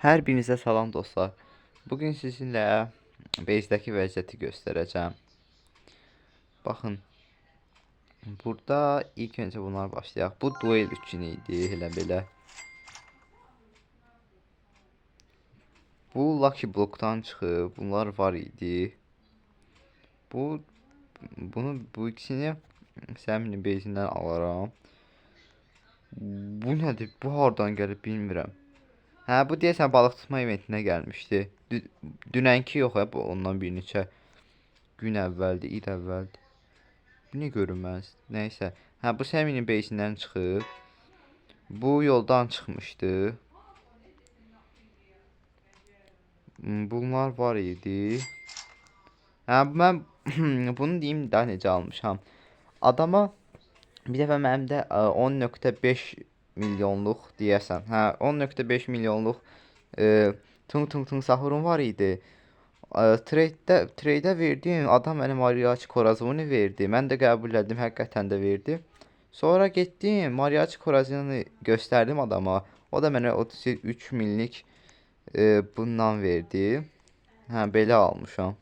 Hər birinizə salam dostlar. Bugün sizinlə bezdəki vəziyyəti göstərəcəm. Baxın, burada ilk öncə bunlar başlayaq. Bu duel üçün idi, elə belə. Bu Lucky Block'tan çıxıb, bunlar var idi. Bu ikisini Səminin bezindən alaram. Bu nədir? Bu hardan gəlib bilmirəm. Hə, bu deyəsən balıq tutma eventinə gəlmişdi. Dünənki yox, bu ondan bir neçə gün əvvəldir, il əvvəldir. Bu ne görünməz? Nəysə. Hə, bu Səminin beysindən çıxıb. Bu yoldan çıxmışdı. Bunlar var idi. Hə, mən bunu deyim daha necə almışam. Adama bir dəfə mənim də 10.5 milyonluq deyəsən. Hə, 10.5 milyonluq tung sahurum var idi. Trade'də verdim. Adam mənə Mariachi Corazoni verdi. Mən də qəbul etdim, həqiqətən də verdi. Sonra getdim, Mariachi Corazoni göstərdim adama. O da mənə 33 minlik bundan verdi. Hə, belə almışam.